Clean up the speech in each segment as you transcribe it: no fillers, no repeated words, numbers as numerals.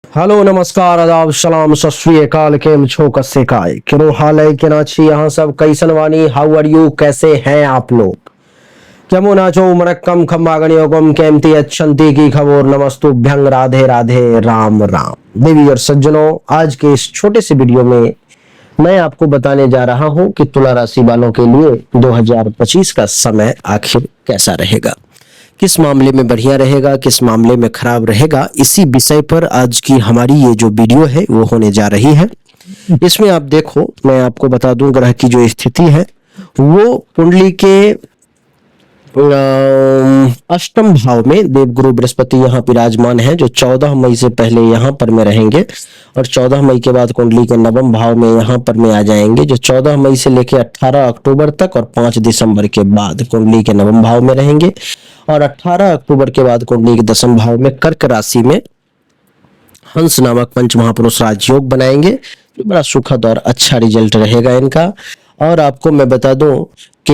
Hello नमस्कार आदाब सलाम सत श्री अकाल केम छो कस्से काय किरो हाल है केना छी यहाँ सब कैसन वानी हाउ आर यू कैसे हैं आप लोग केमो नाचो मरक्कम खम्मा गणियोगम केमती अच्छंती की खबर नमस्तुभ्यं राधे राधे राम राम देवी और सज्जनों आज के इस छोटे से वीडियो में मैं आपको बताने जा रहा हूं कि तुला राशि वालों के लिए 2025 का समय आखिर कैसा रहेगा, किस मामले में बढ़िया रहेगा, किस मामले में खराब रहेगा। इसी विषय पर आज की हमारी ये जो वीडियो है वो होने जा रही है। इसमें आप देखो, मैं आपको बता दूं ग्रह की जो स्थिति है वो कुंडली के अष्टम भाव में देवगुरु बृहस्पति यहाँ विराजमान है, जो 14 मई से पहले यहाँ पर में रहेंगे और 14 मई के बाद कुंडली के नवम भाव में यहाँ पर में आ जाएंगे, जो 14 मई से लेकर 18 अक्टूबर तक और 5 दिसंबर के बाद कुंडली के नवम भाव में रहेंगे और 18 अक्टूबर के बाद कुंडली के दसम भाव में कर्क राशि में हंस नामक पंच महापुरुष राजयोग बनाएंगे, जो बड़ा सुखद और अच्छा रिजल्ट रहेगा इनका। और आपको मैं बता दूं कि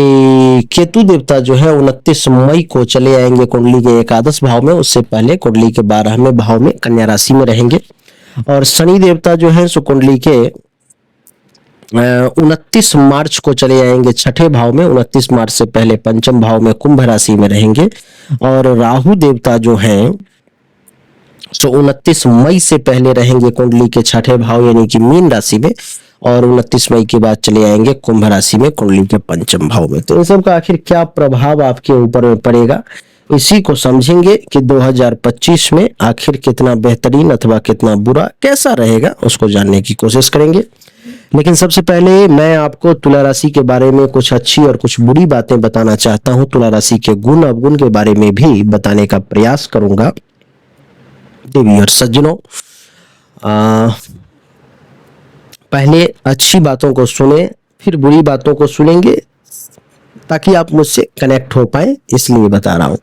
केतु देवता जो है 29 मई को चले आएंगे कुंडली के एकादश भाव में, उससे पहले कुंडली के 12वें भाव में कन्या राशि में रहेंगे। और शनि देवता जो है सो कुंडली के 29 मार्च को चले आएंगे छठे भाव में, 29 मार्च से पहले पंचम भाव में कुंभ राशि में रहेंगे। और राहु देवता जो हैं तो 29 मई से पहले रहेंगे कुंडली के छठे भाव यानी कि मीन राशि में और 29 मई के बाद चले आएंगे कुंभ राशि में कुंडली के पंचम भाव में। तो इन सब का आखिर क्या प्रभाव आपके ऊपर पड़ेगा, इसी को समझेंगे कि 2025 में आखिर कितना बेहतरीन अथवा कितना बुरा कैसा रहेगा, उसको जानने की कोशिश करेंगे। लेकिन सबसे पहले मैं आपको तुला राशि के बारे में कुछ अच्छी और कुछ बुरी बातें बताना चाहता हूं। तुला राशि के गुण अवगुण के बारे में भी बताने का प्रयास करूंगा। देवी और सज्जनों, पहले अच्छी बातों को सुने, फिर बुरी बातों को सुनेंगे ताकि आप मुझसे कनेक्ट हो पाए, इसलिए बता रहा हूं।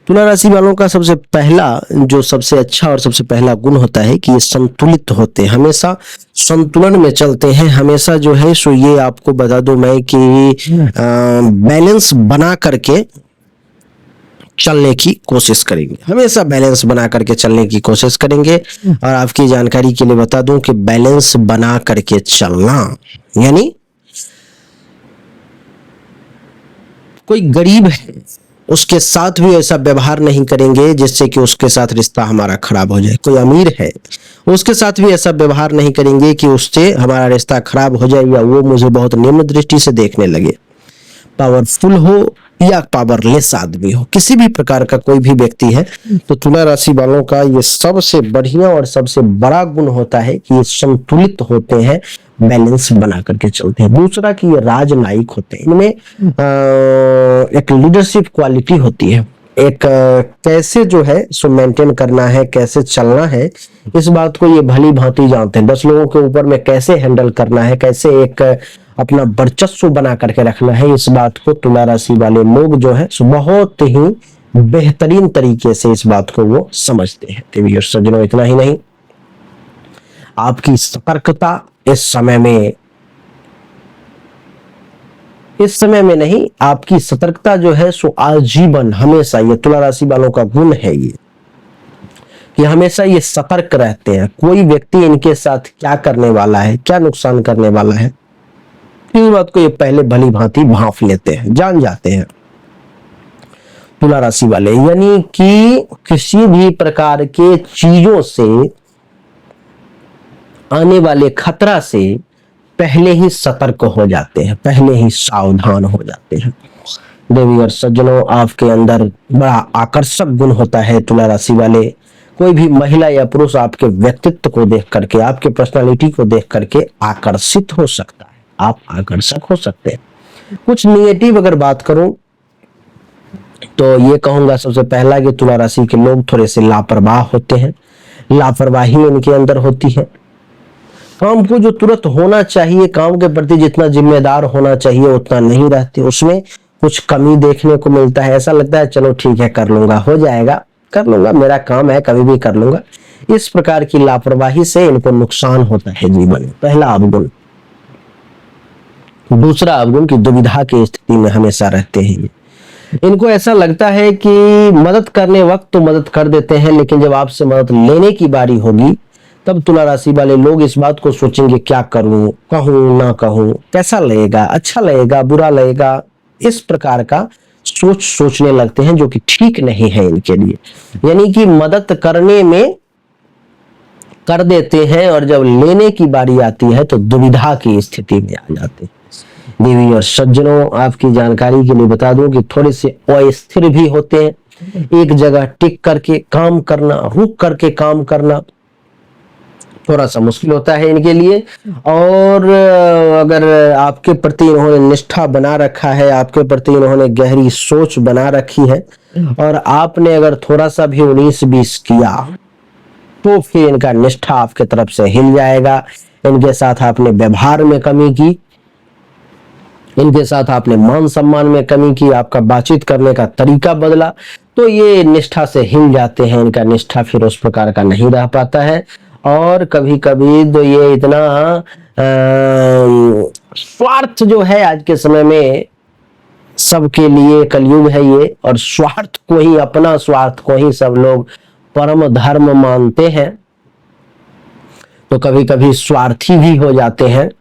तुला राशि वालों का सबसे पहला जो सबसे अच्छा और सबसे पहला गुण होता है कि ये संतुलित होते हैं, हमेशा संतुलन में चलते हैं। हमेशा जो है सो ये आपको बता दूं मैं कि बैलेंस बना करके चलने की कोशिश करेंगे, हमेशा बैलेंस बना करके चलने की कोशिश करेंगे। और आपकी जानकारी के लिए बता दूं कि बैलेंस बना करके चलना यानी कोई गरीब है उसके साथ भी ऐसा व्यवहार नहीं करेंगे जिससे कि उसके साथ रिश्ता हमारा खराब हो जाए। कोई अमीर है उसके साथ भी ऐसा व्यवहार नहीं करेंगे कि उससे हमारा रिश्ता खराब हो जाए या वो मुझे बहुत निम्न दृष्टि से देखने लगे। पावरफुल हो या पावरलेस आदमी हो, किसी भी प्रकार का कोई भी व्यक्ति है, तो तुला राशि वालों का ये सबसे बढ़िया और सबसे बड़ा गुण होता है कि ये संतुलित होते हैं, बैलेंस बना करके चलते हैं। दूसरा कि ये राजनायिक होते हैं, इनमें एक लीडरशिप क्वालिटी होती है, एक कैसे जो है सो मेंटेन करना है, कैसे चलना है, इस बात को ये भली भांति जानते हैं। 10 लोगों के ऊपर में कैसे हैंडल करना है, कैसे एक अपना वर्चस्व बना करके रखना है, इस बात को तुला राशि वाले लोग जो है सो बहुत ही बेहतरीन तरीके से इस बात को वो समझते हैं। देवी और सज्जनों, इतना ही नहीं, आपकी सतर्कता इस समय में नहीं, आपकी सतर्कता जो है सो आजीवन हमेशा, ये तुला राशि वालों का गुण है ये कि हमेशा ये सतर्क रहते हैं। कोई व्यक्ति इनके साथ क्या करने वाला है, क्या नुकसान करने वाला है, इस बात को ये पहले भली भांति भांप लेते हैं, जान जाते हैं तुला राशि वाले। यानी कि किसी भी प्रकार के चीजों से आने वाले खतरा से पहले ही सतर्क हो जाते हैं, पहले ही सावधान हो जाते हैं। देवी और सज्जनों, आपके अंदर बड़ा आकर्षक गुण होता है तुला राशि वाले। कोई भी महिला या पुरुष आपके व्यक्तित्व को देख करके, आपके पर्सनालिटी को देख करके आकर्षित हो सकता है, आप आकर्षक हो सकते हैं। कुछ निगेटिव अगर बात करूं तो ये कहूंगा सबसे पहला कि तुला राशि के लोग थोड़े से लापरवाह होते हैं, लापरवाही इनके अंदर होती है। काम को जो तुरंत होना चाहिए, काम के प्रति जितना जिम्मेदार होना चाहिए उतना नहीं रहते, उसमें कुछ कमी देखने को मिलता है। ऐसा लगता है चलो ठीक है कर लूंगा, हो जाएगा, कर लूंगा, मेरा काम है, कभी भी कर लूंगा। इस प्रकार की लापरवाही से इनको नुकसान होता है जीवन में, पहला अवगुण। दूसरा अवगुण की दुविधा की स्थिति में हमेशा रहते हैं। इनको ऐसा लगता है कि मदद करने वक्त तो मदद कर देते हैं, लेकिन जब आपसे मदद लेने की बारी होगी तब तुला राशि वाले लोग इस बात को सोचेंगे, क्या करूं, कहूं ना कहूं, कैसा लगेगा, अच्छा लगेगा, बुरा लगेगा, इस प्रकार का सोचने लगते हैं, जो कि ठीक नहीं है इनके लिए। यानी कि मदद करने में कर देते हैं और जब लेने की बारी आती है तो दुविधा की स्थिति में आ जाते हैं। देवी और सज्जनों, आपकी जानकारी के लिए बता दूं कि थोड़े से अस्थिर भी होते हैं। एक जगह टिक करके काम करना, रुक करके काम करना थोड़ा सा मुश्किल होता है इनके लिए। और अगर आपके प्रति इन्होंने निष्ठा बना रखा है, आपके प्रति इन्होंने गहरी सोच बना रखी है, और आपने अगर थोड़ा सा भी 19-20 किया तो फिर इनका निष्ठा आपके तरफ से हिल जाएगा। इनके साथ आपने व्यवहार में कमी की, इनके साथ आपने मान सम्मान में कमी की, आपका बातचीत करने का तरीका बदला, तो ये निष्ठा से हिल जाते हैं। इनका निष्ठा फिर उस प्रकार का नहीं रह पाता है। और कभी कभी तो ये इतना स्वार्थ जो है आज के समय में सबके लिए कलयुग है ये, और स्वार्थ को ही, अपना स्वार्थ को ही सब लोग परम धर्म मानते हैं, तो कभी कभी स्वार्थी भी हो जाते हैं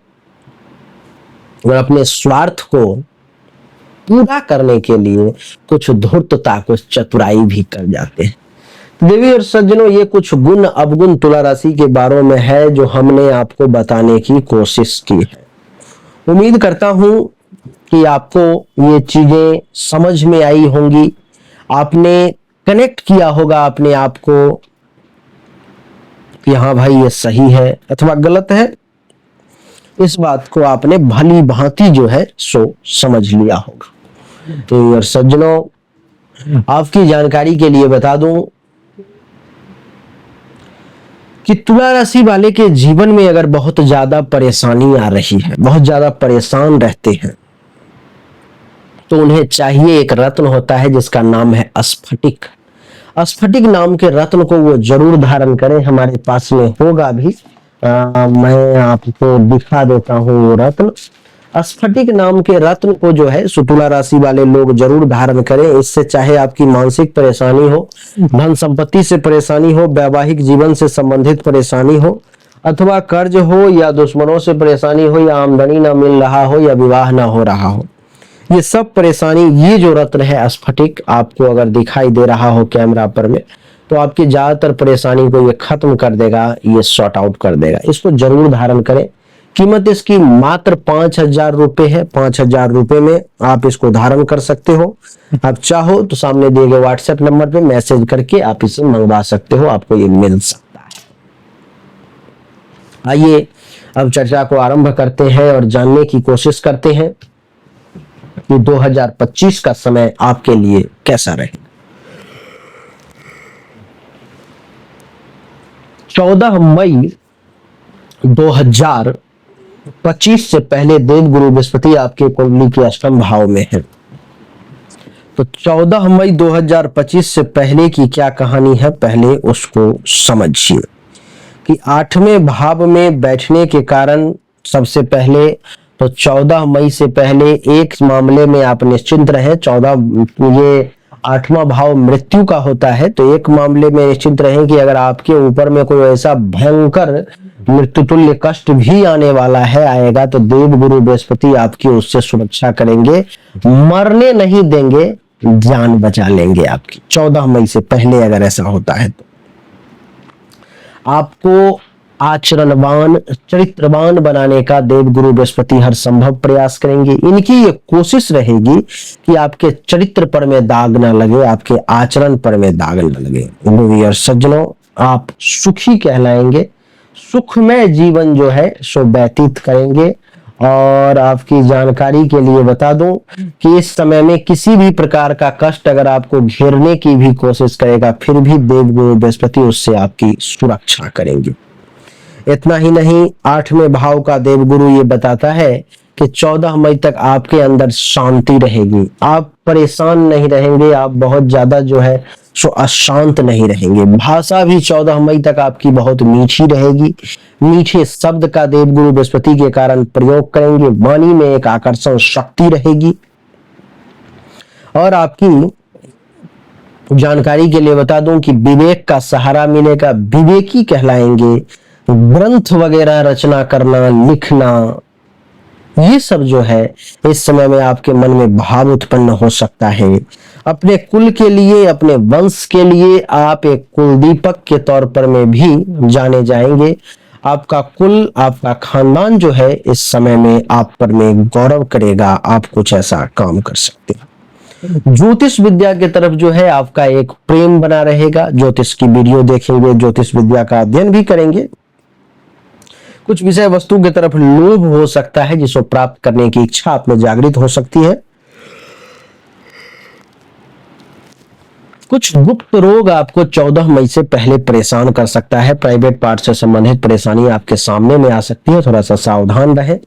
और अपने स्वार्थ को पूरा करने के लिए कुछ धूर्तता, कुछ चतुराई भी कर जाते हैं। देवी और सज्जनों, ये कुछ गुण अवगुण तुला राशि के बारे में है जो हमने आपको बताने की कोशिश की है। उम्मीद करता हूं कि आपको ये चीजें समझ में आई होंगी, आपने कनेक्ट किया होगा अपने आप को कि हाँ भाई ये सही है अथवा गलत है। इस बात को आपने भली भांति जो है सो समझ लिया होगा। तो यार सज्जनों, आपकी जानकारी के लिए बता दूं कि तुला राशि वाले के जीवन में अगर बहुत ज्यादा परेशानी आ रही है, बहुत ज्यादा परेशान रहते हैं, तो उन्हें चाहिए, एक रत्न होता है जिसका नाम है स्फटिक। स्फटिक नाम के रत्न को वो जरूर धारण करें। हमारे पास में होगा भी, मैं आपको दिखा देता हूँ वो रत्न। स्फटिक नाम के रत्न को जो है तुला राशि वाले लोग जरूर धारण करें। इससे चाहे आपकी मानसिक परेशानी हो, धन संपत्ति से परेशानी हो, वैवाहिक जीवन से संबंधित परेशानी हो, अथवा कर्ज हो, या दुश्मनों से परेशानी हो, या आमदनी ना मिल रहा हो, या विवाह ना हो रहा हो, ये सब परेशानी, ये जो रत्न है स्फटिक, आपको अगर दिखाई दे रहा हो कैमरा पर में, तो आपकी ज्यादातर परेशानी को ये खत्म कर देगा, ये सॉर्ट आउट कर देगा। इसको जरूर धारण करें। कीमत इसकी मात्र 5,000 रुपए है। 5,000 रुपए में आप इसको धारण कर सकते हो। आप चाहो तो सामने दिए गए व्हाट्सएप नंबर पे मैसेज करके आप इसे मंगवा सकते हो, आपको ये मिल सकता है। आइए अब चर्चा को आरंभ करते हैं और जानने की कोशिश करते हैं कि 2025 का समय आपके लिए कैसा रहेगा। 14 मई 2025 से पहले देवगुरु बृहस्पति आपके कुंडली के अष्टम भाव में है। तो 14 मई 2025 से पहले की क्या कहानी है, पहले उसको समझिए कि 8वें भाव में बैठने के कारण सबसे पहले तो 14 मई से पहले एक मामले में आप निश्चिंत रहे। 8वां भाव मृत्यु का होता है, तो एक मामले में निश्चिंत रहें कि अगर आपके ऊपर में कोई ऐसा भयंकर मृत्युतुल्य कष्ट भी आने वाला है, आएगा, तो देवगुरु बृहस्पति आपकी उससे सुरक्षा करेंगे, मरने नहीं देंगे, जान बचा लेंगे आपकी। 14 मई से पहले अगर ऐसा होता है तो आपको आचरणवान, चरित्रवान बनाने का देवगुरु बृहस्पति हर संभव प्रयास करेंगे। इनकी ये कोशिश रहेगी कि आपके चरित्र पर में दाग ना लगे, आपके आचरण पर में दाग न लगे। और सज्जनों, आप सुखी कहलाएंगे, सुखमय जीवन जो है सो व्यतीत करेंगे। और आपकी जानकारी के लिए बता दूं कि इस समय में किसी भी प्रकार का कष्ट अगर आपको घेरने की भी कोशिश करेगा, फिर भी देवगुरु बृहस्पति उससे आपकी सुरक्षा करेंगे। इतना ही नहीं, 8वें भाव का देवगुरु ये बताता है कि 14 मई तक आपके अंदर शांति रहेगी, आप परेशान नहीं रहेंगे, आप बहुत ज्यादा जो है सो अशांत नहीं रहेंगे। भाषा भी 14 मई तक आपकी बहुत मीठी रहेगी, मीठे शब्द का देवगुरु बृहस्पति के कारण प्रयोग करेंगे, वाणी में एक आकर्षण शक्ति रहेगी। और आपकी जानकारी के लिए बता दूं कि विवेक का सहारा मिलेगा, विवेकी कहलाएंगे, ग्रंथ वगैरह रचना करना, लिखना, ये सब जो है इस समय में आपके मन में भाव उत्पन्न हो सकता है। अपने कुल के लिए, अपने वंश के लिए आप एक कुलदीपक के तौर पर में भी जाने जाएंगे। आपका कुल, आपका खानदान जो है इस समय में आप पर में गौरव करेगा। आप कुछ ऐसा काम कर सकते हैं। ज्योतिष विद्या की तरफ जो है आपका एक प्रेम बना रहेगा। ज्योतिष की वीडियो देखेंगे, ज्योतिष विद्या का अध्ययन भी करेंगे। कुछ विषय वस्तु की तरफ लोभ हो सकता है, जिसको प्राप्त करने की इच्छा आप में जागृत हो सकती है। कुछ गुप्त रोग आपको 14 मई से पहले परेशान कर सकता है। प्राइवेट पार्ट से संबंधित परेशानी आपके सामने में आ सकती है, थोड़ा सा सावधान रहे।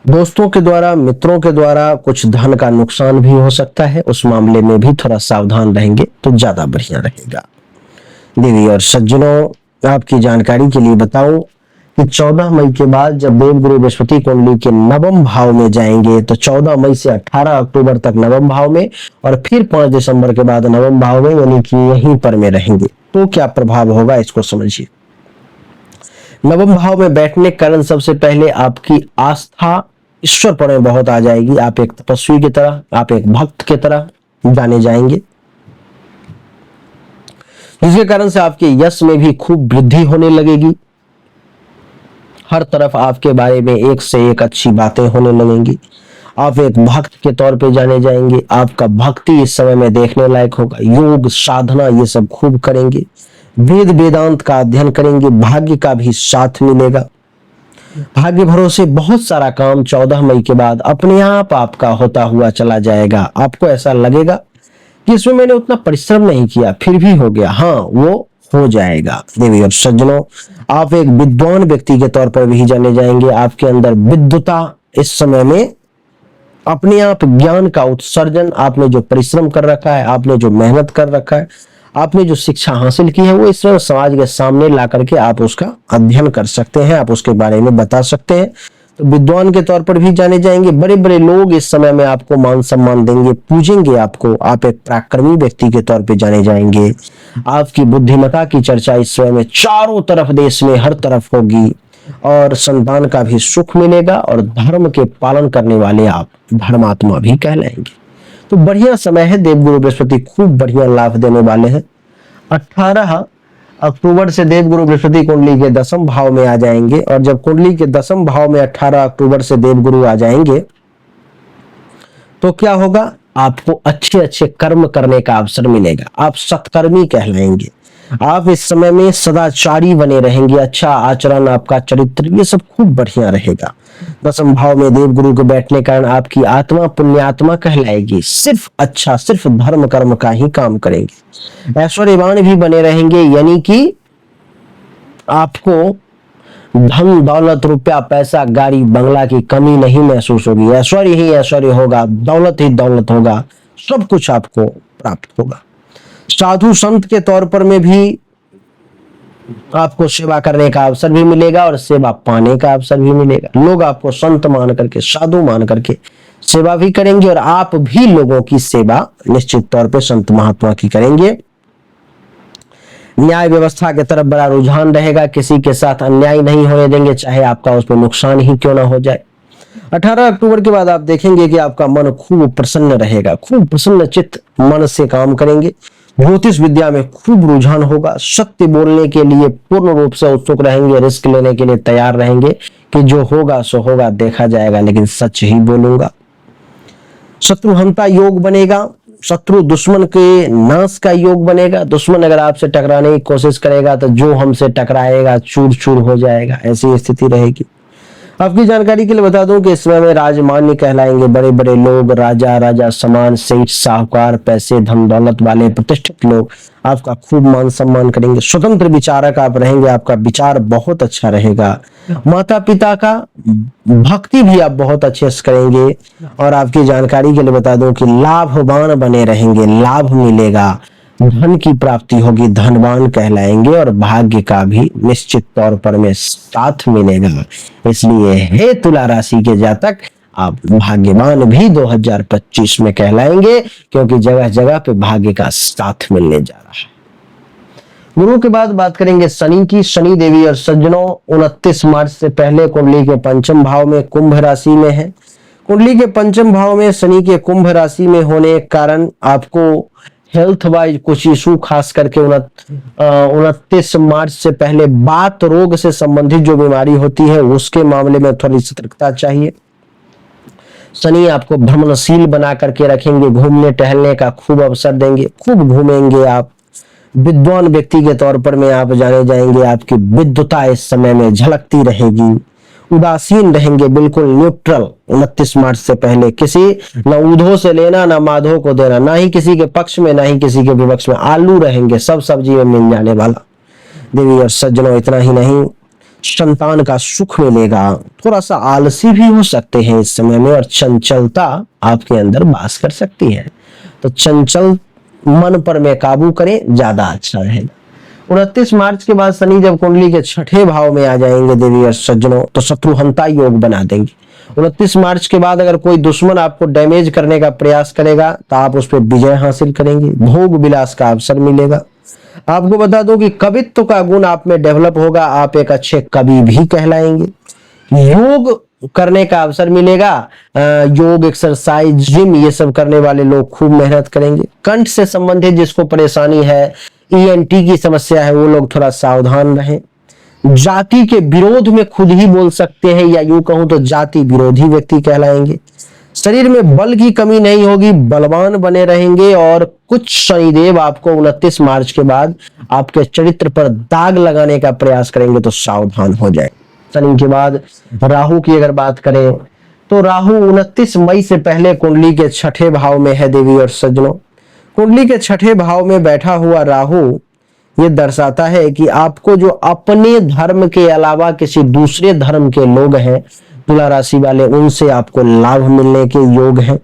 दोस्तों के द्वारा, मित्रों के द्वारा कुछ धन का नुकसान भी हो सकता है, उस मामले में भी थोड़ा सावधान रहेंगे तो ज्यादा बढ़िया रहेगा। देवी और सज्जनों, आपकी जानकारी के लिए बताऊं कि 14 मई के बाद जब देवगुरु बृहस्पति कुंडली के नवम भाव में जाएंगे तो 14 मई से 18 अक्टूबर तक नवम भाव में, और फिर 5 दिसंबर के बाद नवम भाव में, यानी कि यहीं पर में रहेंगे। तो क्या प्रभाव होगा इसको समझिए। नवम भाव में बैठने के कारण सबसे पहले आपकी आस्था ईश्वर पर में बहुत आ जाएगी। आप एक तपस्वी की तरह, आप एक भक्त की तरह जाने जाएंगे, जिसके कारण से आपके यश में भी खूब वृद्धि होने लगेगी। हर तरफ आपके बारे में एक से एक अच्छी बातें होने लगेंगी। आप एक भक्त के तौर पे जाने जाएंगे। आपका भक्ति इस समय में देखने लायक होगा। योग, साधना, ये सब खूब करेंगे। वेद वेदांत का अध्ययन करेंगे। भाग्य का भी साथ मिलेगा। भाग्य भरोसे बहुत सारा काम 14 मई के बाद अपने आप आपका होता हुआ चला जाएगा। आपको ऐसा लगेगा कि इसमें मैंने उतना परिश्रम नहीं किया, फिर भी हो गया। हाँ, वो हो जाएगा। देवी और सज्जनों, आप एक विद्वान व्यक्ति के तौर पर भी जाने जाएंगे। आपके अंदर विद्वता इस समय में, अपने आप ज्ञान का उत्सर्जन, आपने जो परिश्रम कर रखा है, आपने जो मेहनत कर रखा है, आपने जो शिक्षा हासिल की है, वो इस समय समाज के सामने ला करके आप उसका अध्ययन कर सकते हैं, आप उसके बारे में बता सकते हैं। तो विद्वान के तौर पर भी जाने जाएंगे। बड़े बड़े लोग इस समय में आपको मान सम्मान देंगे, पूजेंगे आपको। आप एक पराक्रमी व्यक्ति के तौर पे जाने जाएंगे। आपकी बुद्धिमत्ता की चर्चा इस समय में चारों तरफ, देश में हर तरफ होगी, और संतान का भी सुख मिलेगा, और धर्म के पालन करने वाले आप धर्मात्मा भी कहलाएंगे। तो बढ़िया समय है। देवगुरु बृहस्पति खूब बढ़िया लाभ देने वाले हैं। 18 अक्टूबर से देवगुरु बृहस्पति कुंडली के 10वें भाव में आ जाएंगे, और जब कुंडली के 10वें भाव में 18 अक्टूबर से देवगुरु आ जाएंगे तो क्या होगा, आपको अच्छे अच्छे कर्म करने का अवसर मिलेगा। आप सत्कर्मी कहलाएंगे। आप इस समय में सदाचारी बने रहेंगे। अच्छा आचरण, आपका चरित्र, ये सब खूब बढ़िया रहेगा। 10वें भाव में देवगुरु के बैठने के कारण आपकी आत्मा पुण्यात्मा कहलाएगी। सिर्फ अच्छा, सिर्फ धर्म कर्म का ही काम करेंगे। ऐश्वर्यवान भी बने रहेंगे, यानी कि आपको धन दौलत, रुपया पैसा, गाड़ी बंगला की कमी नहीं महसूस होगी। ऐश्वर्य ही ऐश्वर्य होगा, दौलत ही दौलत होगा, सब कुछ आपको प्राप्त होगा। साधु संत के तौर पर में भी आपको सेवा करने का अवसर भी मिलेगा, और सेवा पाने का अवसर भी मिलेगा। लोग आपको संत मान करके, साधु मान करके सेवा भी करेंगे, और आप भी लोगों की सेवा निश्चित तौर पे संत महात्मा की करेंगे। न्याय व्यवस्था की तरफ बड़ा रुझान रहेगा। किसी के साथ अन्याय नहीं होने देंगे, चाहे आपका उस पर नुकसान ही क्यों ना हो जाए। 18 अक्टूबर के बाद आप देखेंगे कि आपका मन खूब प्रसन्न रहेगा। खूब प्रसन्न चित्त मन से काम करेंगे। ज्योतिष विद्या में खूब रुझान होगा। सत्य बोलने के लिए पूर्ण रूप से उत्सुक रहेंगे। रिस्क लेने के लिए तैयार रहेंगे कि जो होगा सो होगा, देखा जाएगा, लेकिन सच ही बोलूंगा। शत्रुहंता योग बनेगा। शत्रु दुश्मन के नाश का योग बनेगा। दुश्मन अगर आपसे टकराने की कोशिश करेगा तो जो हमसे टकराएगा चूर चूर हो जाएगा, ऐसी स्थिति रहेगी। आपकी जानकारी के लिए बता दूं कि इस समय में राजमान्य कहलाएंगे। बड़े बड़े लोग, राजा, राजा समान, सेठ, साहूकार, पैसे, धन दौलत वाले प्रतिष्ठित लोग आपका खूब मान सम्मान करेंगे। स्वतंत्र विचारक आप रहेंगे। आपका विचार बहुत अच्छा रहेगा। माता पिता का भक्ति भी आप बहुत अच्छे से करेंगे। और आपकी जानकारी के लिए बता दूं कि लाभवान बने रहेंगे। लाभ मिलेगा, धन की प्राप्ति होगी, धनवान कहलाएंगे, और भाग्य का भी निश्चित तौर पर में साथ मिलेगा। इसलिए हे तुला राशि के जातक, आप भाग्यवान भी 2025 में कहलाएंगे, क्योंकि जगह जगह पे भाग्य का साथ मिलने जा रहा है। गुरु के बाद बात करेंगे शनि की। शनि देवी और सज्जनों 29 मार्च से पहले कुंडली के पंचम भाव में कुंभ राशि में है। कुंडली के पंचम भाव में शनि के कुंभ राशि में होने के कारण आपको हेल्थ वाइज कुछ इशू, खास करके 29 मार्च से पहले बात रोग से संबंधित जो बीमारी होती है उसके मामले में थोड़ी सतर्कता चाहिए। शनि आपको भ्रमणशील बना करके रखेंगे, घूमने टहलने का खूब अवसर देंगे, खूब घूमेंगे आप, विद्वान व्यक्ति के तौर पर में आप जाने जाएंगे। आपकी विद्वता इस समय में झलकती रहेगी। उदासीन रहेंगे, बिल्कुल न्यूट्रल। 29 मार्च से पहले किसी न ऊधो से लेना न माधो को देना, ना ही किसी के पक्ष में ना ही किसी के विपक्ष में। आलू रहेंगे, सब सब्जी में मिल जाने वाला। देवी और सज्जनों इतना ही नहीं, संतान का सुख मिलेगा। थोड़ा सा आलसी भी हो सकते हैं इस समय में, और चंचलता आपके अंदर वास कर सकती है, तो चंचल मन पर में काबू करें, ज्यादा अच्छा रहेगा। 29 मार्च के बाद शनि जब कुंडली के छठे भाव में आ जाएंगे देवी और सज्जनों, तो शत्रुहंता योग बना देंगे। 29 मार्च के बाद अगर कोई दुश्मन आपको डैमेज करने का प्रयास करेगा तो आप उस पर विजय हासिल करेंगे, भोग विलास का अवसर मिलेगा। आपको बता दो कि कवित्व का गुण आप में डेवलप होगा, आप एक अच्छे कवि भी कहलाएंगे। योग करने का अवसर मिलेगा, योग, एक्सरसाइज, जिम, ये सब करने वाले लोग खूब मेहनत करेंगे। कंठ से संबंधित जिसको परेशानी है, ईएनटी की समस्या है, वो लोग थोड़ा सावधान रहें। जाति के विरोध में खुद ही बोल सकते हैं, या यूं कहूं तो जाति विरोधी व्यक्ति कहलाएंगे। शरीर में बल की कमी नहीं होगी, बलवान बने रहेंगे। और कुछ शनिदेव आपको 29 मार्च के बाद आपके चरित्र पर दाग लगाने का प्रयास करेंगे, तो सावधान हो जाए। शनि के बाद राहु की अगर बात करें तो राहु 29 मई से पहले कुंडली के छठे भाव में है देवी और सज्जनों। कुंडली के छठे भाव में बैठा हुआ राहु ये दर्शाता है कि आपको जो अपने धर्म के अलावा किसी दूसरे धर्म के लोग हैं, तुला राशि वाले, उनसे आपको लाभ मिलने के योग हैं।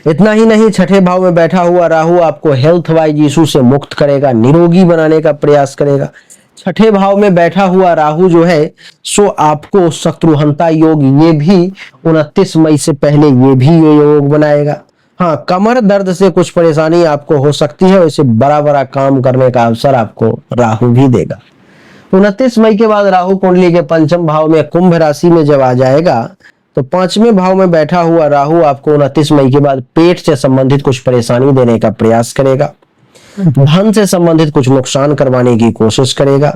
इतना ही नहीं, छठे भाव में बैठा हुआ राहु आपको हेल्थ वाइज इशू से मुक्त करेगा, निरोगी बनाने का प्रयास करेगा। छठे भाव में बैठा हुआ राहु जो है सो आपको शत्रुहंता योग, ये भी 29 मई से पहले ये भी योग बनाएगा। हाँ, कमर दर्द से कुछ परेशानी आपको हो सकती है, वैसे बड़ा बड़ा काम करने का अवसर आपको राहु भी देगा। 29 मई के बाद राहु कुंडली के पंचम भाव में कुंभ राशि में जब आ जाएगा, तो पांचवें भाव में बैठा हुआ राहु आपको 29 मई के बाद पेट से संबंधित कुछ परेशानी देने का प्रयास करेगा, धन से संबंधित कुछ नुकसान करवाने की कोशिश करेगा।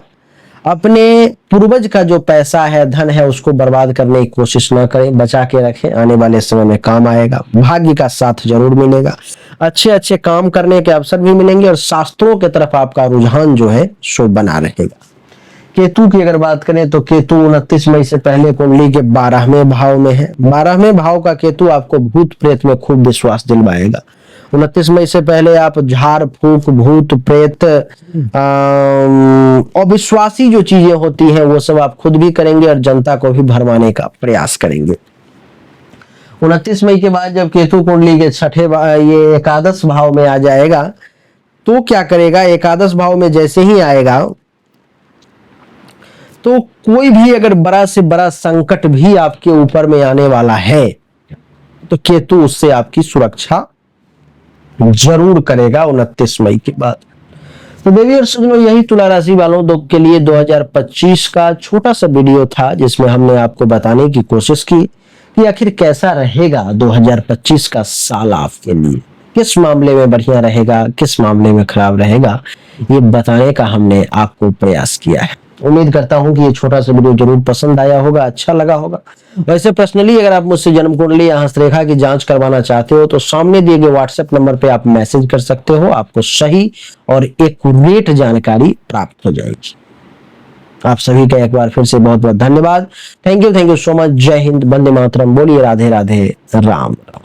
अपने पूर्वज का जो पैसा है, धन है, उसको बर्बाद करने की कोशिश ना करें, बचा के रखें, आने वाले समय में काम आएगा। भाग्य का साथ जरूर मिलेगा, अच्छे अच्छे काम करने के अवसर भी मिलेंगे, और शास्त्रों की तरफ आपका रुझान जो है सो बना रहेगा। केतु की अगर बात करें तो केतु 29 मई से पहले कुंडली के 12वें भाव में है। 12वें भाव का केतु आपको भूत प्रेत में खूब विश्वास दिलवाएगा। 29 मई से पहले आप झाड़ फूक, भूत प्रेत, अविश्वासी जो चीजें होती हैं वो सब आप खुद भी करेंगे, और जनता को भी भरमाने का प्रयास करेंगे। 29 मई के बाद जब केतु कुंडली के छठे ये एकादश भाव में आ जाएगा, तो क्या करेगा, एकादश भाव में जैसे ही आएगा तो कोई भी अगर बड़ा से बड़ा संकट भी आपके ऊपर में आने वाला है, तो केतु उससे आपकी सुरक्षा जरूर करेगा 29 मई के बाद। तो देवी और सज्जनों, यही तुला राशि वालों के लिए 2025 का छोटा सा वीडियो था, जिसमें हमने आपको बताने की कोशिश की कि आखिर कैसा रहेगा 2025 का साल आपके लिए, किस मामले में बढ़िया रहेगा, किस मामले में खराब रहेगा, ये बताने का हमने आपको प्रयास किया है। उम्मीद करता हूं कि ये छोटा सा वीडियो जरूर पसंद आया होगा, अच्छा लगा होगा। वैसे पर्सनली अगर आप मुझसे जन्म कुंडली या हस्तरेखा की जांच करवाना चाहते हो, तो सामने दिए गए व्हाट्सएप नंबर पे आप मैसेज कर सकते हो, आपको सही और एक्यूरेट जानकारी प्राप्त हो जाएगी। आप सभी का एक बार फिर से बहुत बहुत धन्यवाद। Thank you so much. जय हिंद, वंदे मातरम, बोलिए राधे राधे, राम राम।